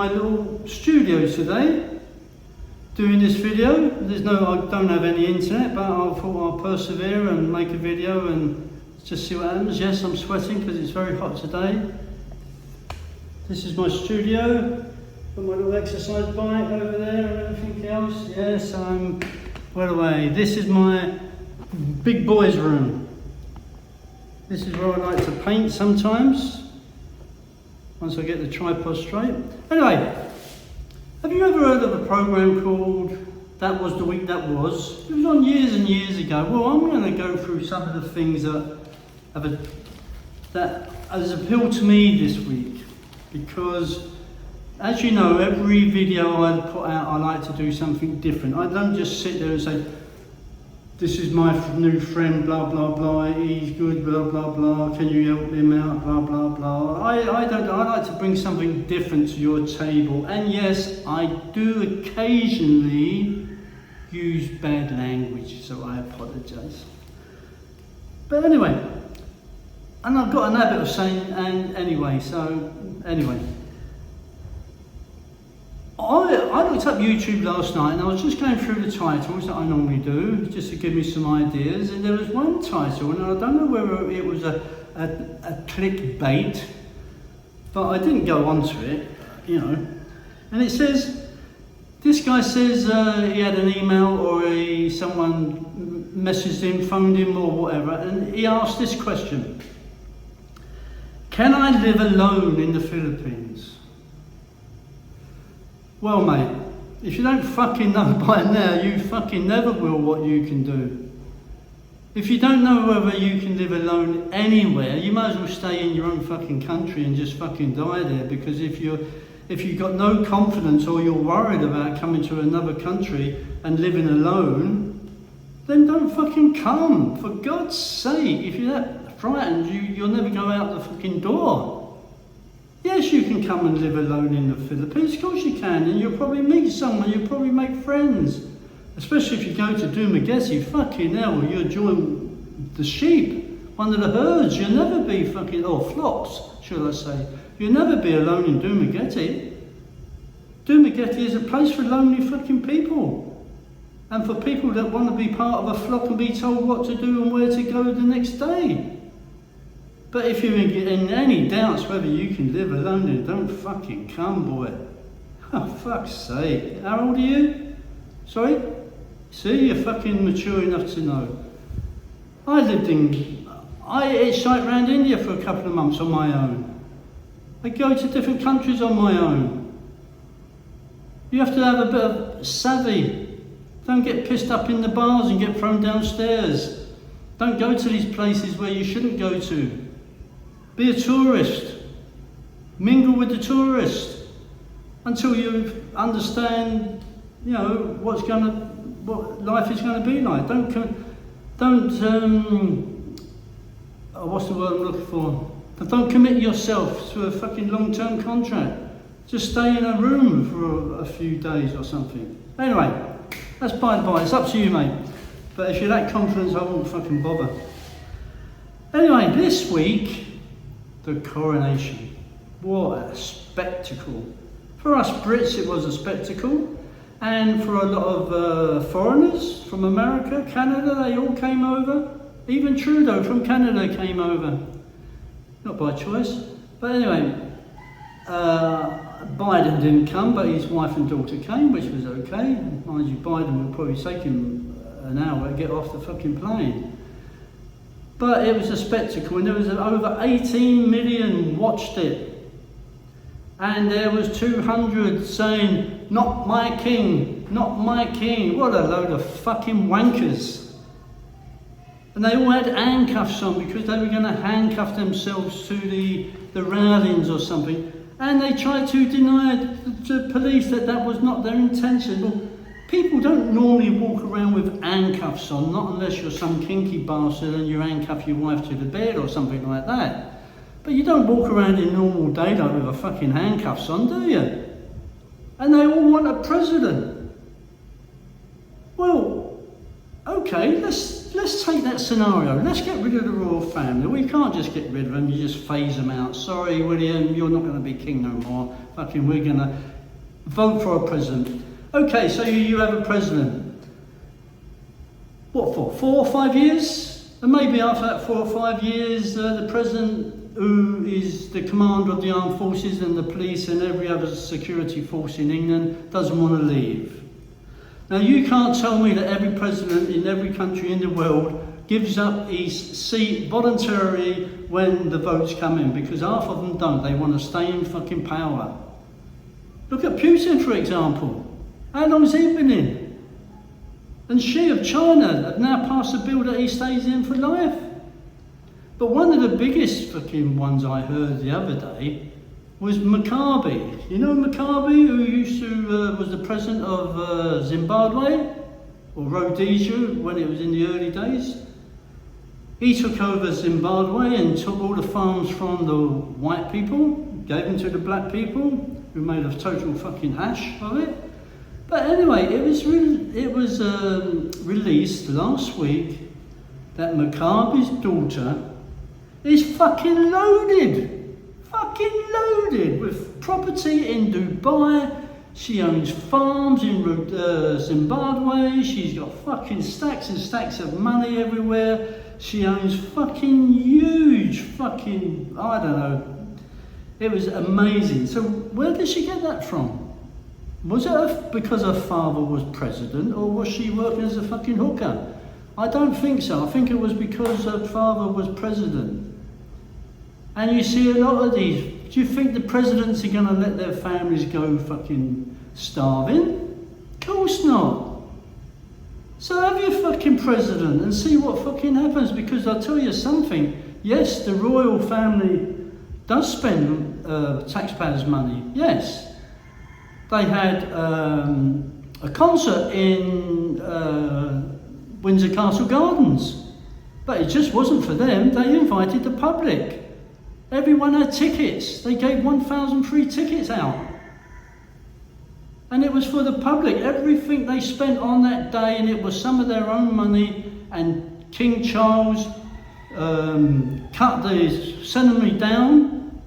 my little studio today, doing this video. I don't have any internet, but I thought I'll persevere and make a video and just see what happens. Yes, I'm sweating because it's very hot today. This is my studio. Got my little exercise bike over there and everything else. Yes, I'm well away. This is my big boys room. This is where I like to paint sometimes, once I get the tripod straight. Anyway, have you ever heard of a program called That Was the Week That Was? It was on years and years ago. Well, I'm going to go through some of the things that has appealed to me this week, because as you know, every video I put out, I like to do something different. I don't just sit there and say, this is my new friend, blah, blah, blah, he's good, blah, blah, blah, can you help him out, blah, blah, blah. I like to bring something different to your table. And yes, I do occasionally use bad language, so I apologise. But anyway, and I've got an habit of saying, anyway. I looked up YouTube last night and I was just going through the titles that I normally do, just to give me some ideas, and there was one title, and I don't know whether it was a clickbait, but I didn't go onto it, you know, and it says, this guy says he had an email or someone messaged him, phoned him or whatever, and he asked this question: can I live alone in the Philippines? Well, mate, if you don't fucking know by now, you fucking never will what you can do. If you don't know whether you can live alone anywhere, you might as well stay in your own fucking country and just fucking die there, because if you've got no confidence or you're worried about coming to another country and living alone, then don't fucking come. For God's sake, if you're that frightened, you'll never go out the fucking door. Yes, you can come and live alone in the Philippines, of course you can, and you'll probably meet someone, you'll probably make friends. Especially if you go to Dumaguete, fucking hell, you'll join the sheep, one of the herds. You'll never be fucking, or flocks, should I say. You'll never be alone in Dumaguete. Dumaguete is a place for lonely fucking people. And for people that want to be part of a flock and be told what to do and where to go the next day. But if you're in any doubts whether you can live alone, then don't fucking come, boy. Oh, fuck's sake. How old are you? Sorry? See, you're fucking mature enough to know. I hitchhiked around India for a couple of months on my own. I go to different countries on my own. You have to have a bit of savvy. Don't get pissed up in the bars and get thrown downstairs. Don't go to these places where you shouldn't go to. Be a tourist. Mingle with the tourist until you understand, you know, what life is going to be like. What's the word I'm looking for? Don't commit yourself to a fucking long-term contract. Just stay in a room for a few days or something. Anyway, that's by the by. It's up to you, mate. But if you're that confident, I won't fucking bother. Anyway, this week, the coronation. What a spectacle. For us Brits it was a spectacle, and for a lot of foreigners from America, Canada, they all came over. Even Trudeau from Canada came over. Not by choice, but anyway, Biden didn't come, but his wife and daughter came, which was okay. Mind you, Biden will probably take him an hour to get off the fucking plane. But it was a spectacle, and there was over 18 million watched it. And there was 200 saying, not my king, not my king. What a load of fucking wankers. And they all had handcuffs on because they were going to handcuff themselves to the railings or something. And they tried to deny the police that was not their intention. Well, people don't normally walk around with handcuffs on, not unless you're some kinky bastard and you handcuff your wife to the bed or something like that. But you don't walk around in normal daylight with a fucking handcuffs on, do you? And they all want a president. Well, okay, let's take that scenario. Let's get rid of the royal family. We can't just get rid of them, you just phase them out. Sorry, William, you're not going to be king no more. Fucking, we're going to vote for a president. Okay, so you have a president. What for? 4 or 5 years? And maybe after that 4 or 5 years, the president, who is the commander of the armed forces and the police and every other security force in England, doesn't want to leave. Now you can't tell me that every president in every country in the world gives up his seat voluntarily when the votes come in, because half of them don't. They want to stay in fucking power. Look at Putin, for example. How long has he been in? And Xi of China have now passed a bill that he stays in for life. But one of the biggest fucking ones I heard the other day was Mugabe. You know Mugabe, who used to was the president of Zimbabwe, or Rhodesia when it was in the early days. He took over Zimbabwe and took all the farms from the white people, gave them to the black people, who made a total fucking hash of it. But anyway, it was released last week that Mugabe's daughter is fucking loaded with property in Dubai. She owns farms in Zimbabwe. She's got fucking stacks and stacks of money everywhere. She owns fucking huge fucking, I don't know. It was amazing. So where did she get that from? Was it because her father was president, or was she working as a fucking hooker? I don't think so. I think it was because her father was president. And you see a lot of these. Do you think the presidents are going to let their families go fucking starving? Of course not. So have your fucking president and see what fucking happens, because I'll tell you something. Yes, the royal family does spend taxpayers' money. Yes. They had a concert in Windsor Castle Gardens, but it just wasn't for them. They invited the public. Everyone had tickets. They gave 1,000 free tickets out. And it was for the public. Everything they spent on that day, and it was some of their own money, and King Charles cut the ceremony down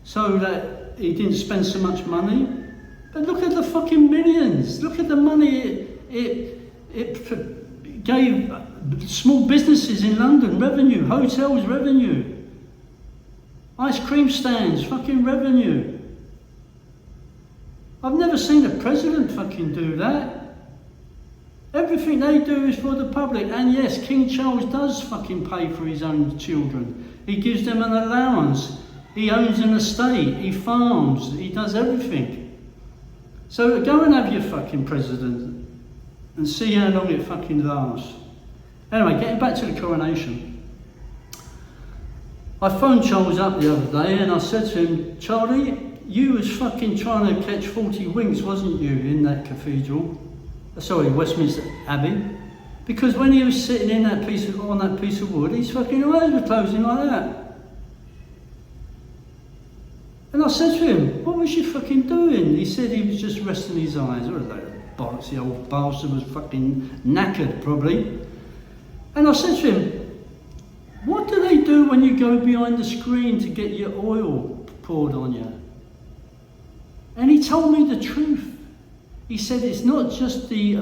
so that he didn't spend so much money. But look at the fucking millions. Look at the money it gave small businesses in London revenue, hotels revenue, ice cream stands fucking revenue. I've never seen a president fucking do that. Everything they do is for the public. And yes, King Charles does fucking pay for his own children. He gives them an allowance. He owns an estate. He farms. He does everything. So go and have your fucking president and see how long it fucking lasts. Anyway, getting back to the coronation. I phoned Charles up the other day and I said to him, Charlie, you was fucking trying to catch 40 winks, wasn't you, in that cathedral? Sorry, Westminster Abbey. Because when he was sitting in that on that piece of wood, his fucking eyes were closing like that. And I said to him, what was you fucking doing? He said he was just resting his eyes. What a load of bollocks, the old bastard was fucking knackered, probably. And I said to him, what do they do when you go behind the screen to get your oil poured on you? And he told me the truth. He said it's not just the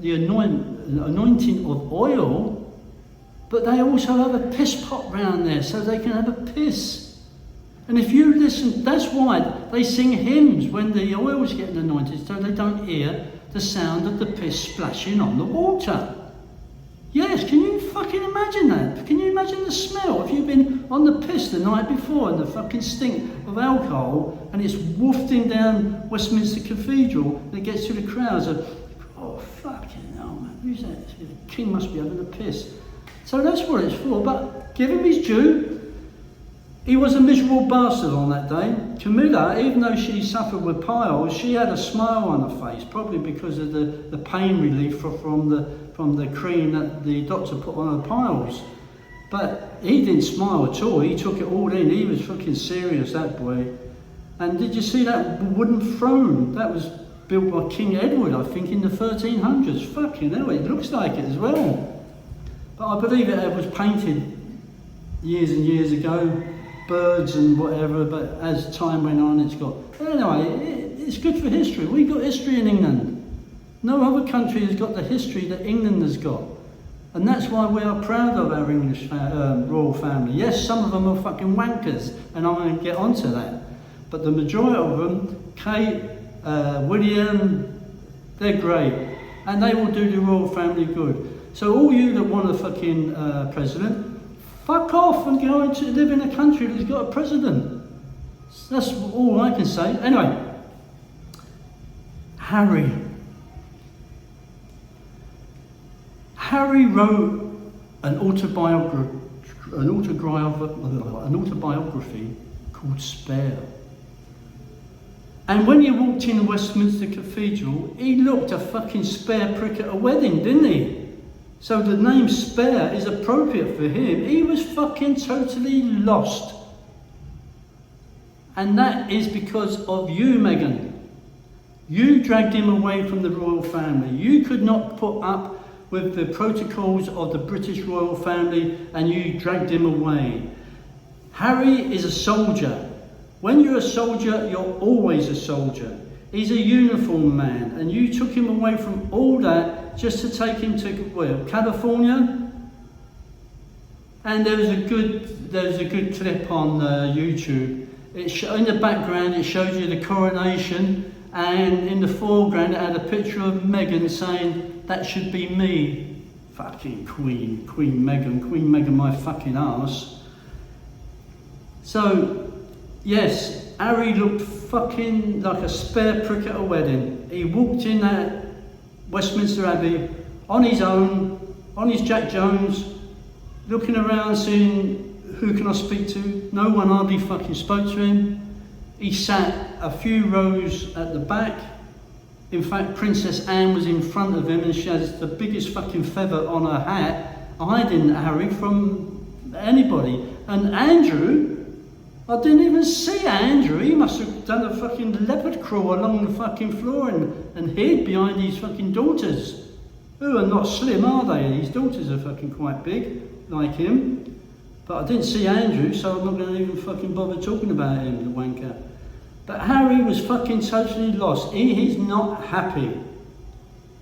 anointing of oil, but they also have a piss pot round there so they can have a piss. And if you listen, that's why they sing hymns when the oil's getting anointed, so they don't hear the sound of the piss splashing on the water. Yes, can you fucking imagine that? Can you imagine the smell? If you've been on the piss the night before and the fucking stink of alcohol and it's wafting down Westminster Cathedral and it gets to the crowds of, oh fucking hell man, who's that? The king must be having a piss. So that's what it's for, but give him his due. He was a miserable bastard on that day. Camilla, even though she suffered with piles, she had a smile on her face, probably because of the pain relief from the cream that the doctor put on her piles. But he didn't smile at all. He took it all in. He was fucking serious, that boy. And did you see that wooden throne? That was built by King Edward, I think, in the 1300s. Fucking hell, it looks like it as well. But I believe it was painted years and years ago. Birds and whatever, but as time went on, it's got. Anyway, it's good for history. We've got history in England. No other country has got the history that England has got. And that's why we are proud of our English royal family. Yes, some of them are fucking wankers, and I'm going to get onto that. But the majority of them, Kate, William, they're great. And they will do the royal family good. So all you that want a fucking president, fuck off and go into live in a country that's got a president. That's all I can say. Anyway, Harry wrote an autobiography called Spare. And when you walked in Westminster Cathedral, he looked a fucking spare prick at a wedding, didn't he? So the name Spare is appropriate for him. He was fucking totally lost. And that is because of you, Meghan. You dragged him away from the royal family. You could not put up with the protocols of the British royal family, and you dragged him away. Harry is a soldier. When you're a soldier, you're always a soldier. He's a uniform man, and you took him away from all that just to take him to, where, California? And there's a good clip on YouTube. In the background, it shows you the coronation, and in the foreground, it had a picture of Meghan saying, "That should be me." Fucking Queen Meghan, my fucking ass. So, yes, Harry looked fucking like a spare prick at a wedding. He walked in at Westminster Abbey on his own, on his Jack Jones, looking around, seeing who can I speak to. No one hardly fucking spoke to him. He sat a few rows at the back. In fact, Princess Anne was in front of him, and she has the biggest fucking feather on her hat, hiding Harry from anybody. And Andrew, I didn't even see Andrew. He must have done a fucking leopard crawl along the fucking floor and hid behind his fucking daughters, who are not slim, are they? His daughters are fucking quite big, like him. But I didn't see Andrew, so I'm not going to even fucking bother talking about him, the wanker. But Harry was fucking totally lost. He is not happy.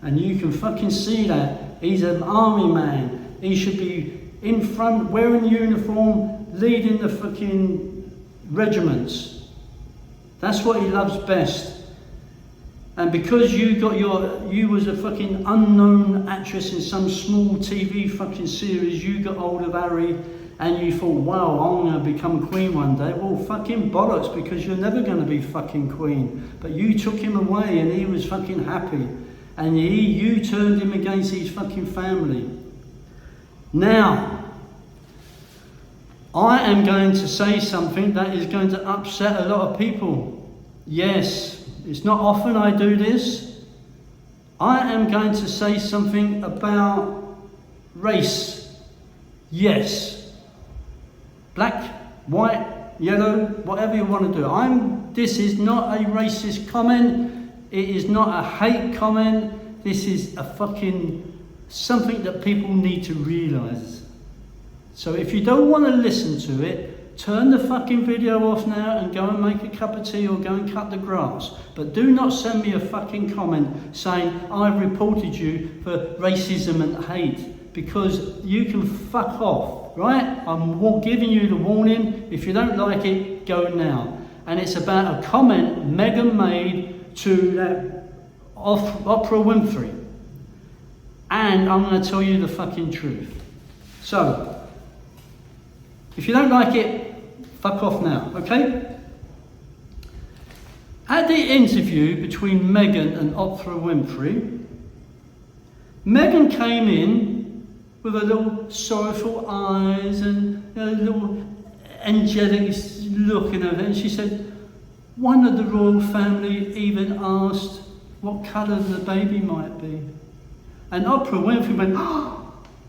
And you can fucking see that. He's an army man. He should be in front, wearing uniform, leading the fucking regiments. That's what he loves best. And because you was a fucking unknown actress in some small TV fucking series, you got hold of Harry, and you thought, wow, I'm going to become queen one day. Well, fucking bollocks, because you're never going to be fucking queen. But you took him away, and he was fucking happy. And you turned him against his fucking family. Now, I am going to say something that is going to upset a lot of people. Yes, it's not often I do this. I am going to say something about race. Yes. Black, white, yellow, whatever you want to do. This is not a racist comment. It is not a hate comment. This is a fucking something that people need to realise. So if you don't want to listen to it, turn the fucking video off now and go and make a cup of tea or go and cut the grass. But do not send me a fucking comment saying I've reported you for racism and hate, because you can fuck off, right? I'm giving you the warning. If you don't like it, go now. And it's about a comment Meghan made to Oprah Winfrey. And I'm going to tell you the fucking truth. So, if you don't like it, fuck off now, okay? At the interview between Meghan and Oprah Winfrey, Meghan came in with her little sorrowful eyes and a little angelic look in her head, and she said, one of the royal family even asked what colour the baby might be. And Oprah Winfrey went,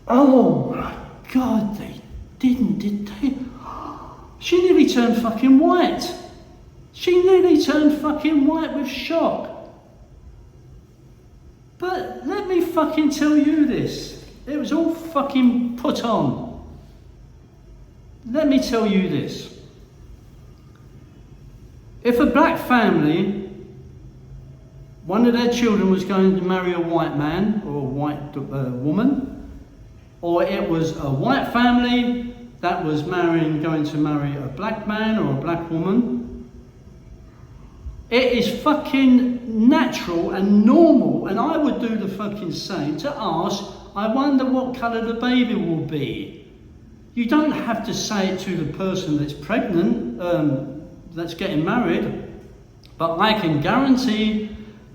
oh my God, they didn't, did they? She nearly turned fucking white. She nearly turned fucking white with shock. But let me fucking tell you this. It was all fucking put on. Let me tell you this. If a black family one of their children was going to marry a white man or a white woman, or it was a white family that was going to marry a black man or a black woman. It is fucking natural and normal, and I would do the fucking same, to ask, I wonder what colour the baby will be. You don't have to say it to the person that's pregnant, that's getting married, but I can guarantee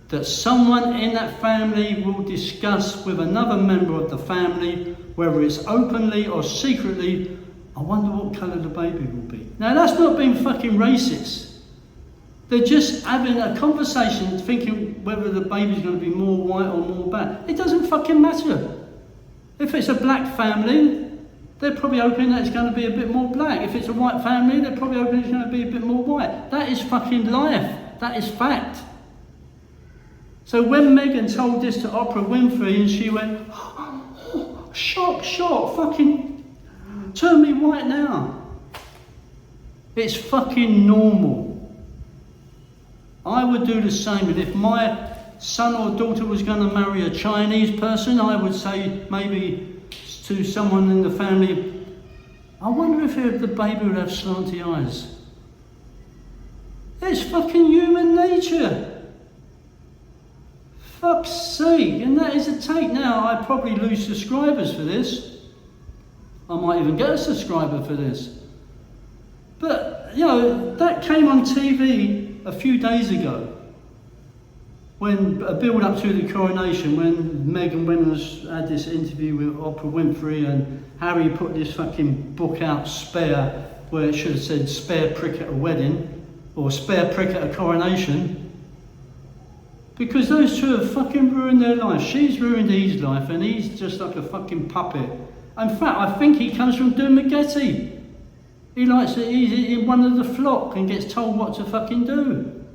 that someone in that family will discuss with another member of the family, whether it's openly or secretly, I wonder what colour the baby will be. Now that's not being fucking racist. They're just having a conversation thinking whether the baby's going to be more white or more black. It doesn't fucking matter. If it's a black family, they're probably hoping that it's going to be a bit more black. If it's a white family, they're probably hoping it's going to be a bit more white. That is fucking life. That is fact. So when Megan told this to Oprah Winfrey and she went, oh, shock, fucking turn me white now. It's fucking normal. I would do the same, and if my son or daughter was going to marry a Chinese person, I would say maybe to someone in the family, I wonder if the baby would have slanty eyes. It's fucking human nature. Fuck's sake, and that is a take. Now, I'd probably lose subscribers for this. I might even get a subscriber for this. But, you know, that came on TV a few days ago, when a build up to the coronation, when Megan Winners had this interview with Oprah Winfrey and Harry put this fucking book out, Spare, where it should have said Spare Prick at a Wedding, or Spare Prick at a Coronation. Because those two have fucking ruined their life. She's ruined his life and he's just like a fucking puppet. In fact, I think he comes from Doomageti. He likes it, he's in one of the flock and gets told what to fucking do.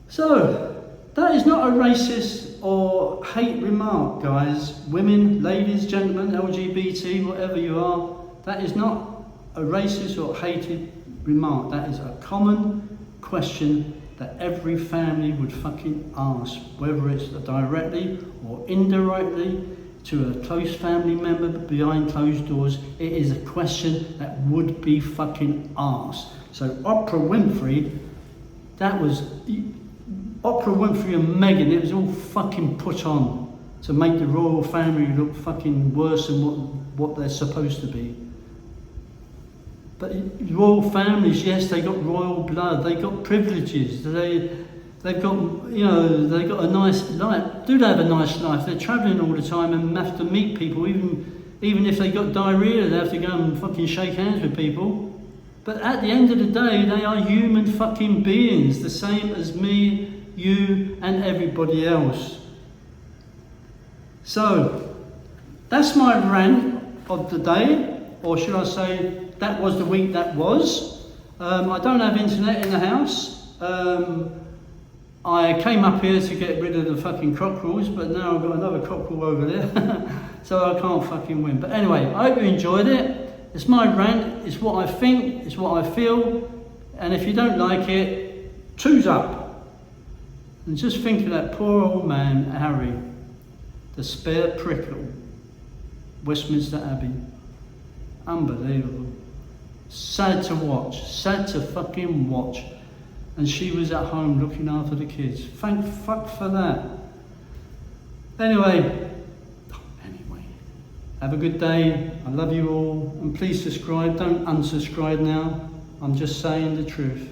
So, that is not a racist or hate remark, guys. Women, ladies, gentlemen, LGBT, whatever you are, that is not a racist or hated remark. That is a common question that every family would fucking ask, whether it's directly or indirectly to a close family member behind closed doors. It is a question that would be fucking asked. So Oprah Winfrey, Oprah Winfrey and Meghan, it was all fucking put on to make the royal family look fucking worse than what they're supposed to be. But royal families, yes, they got royal blood, they got privileges, they've got, you know, they got a nice life. Do they have a nice life? They're travelling all the time and have to meet people, even if they got diarrhea, they have to go and fucking shake hands with people. But at the end of the day, they are human fucking beings, the same as me, you, and everybody else. So, that's my rant of the day, or should I say, that was the week that was. I don't have internet in the house. I came up here to get rid of the fucking cockerels, but now I've got another cockerel over there, so I can't fucking win. But anyway, I hope you enjoyed it. It's my rant, it's what I think, it's what I feel, and if you don't like it, choose up. And just think of that poor old man, Harry, the spare prickle, Westminster Abbey. Unbelievable. Sad to watch, sad to fucking watch. And she was at home looking after the kids. Thank fuck for that. Anyway, have a good day. I love you all. And please subscribe. Don't unsubscribe now. I'm just saying the truth.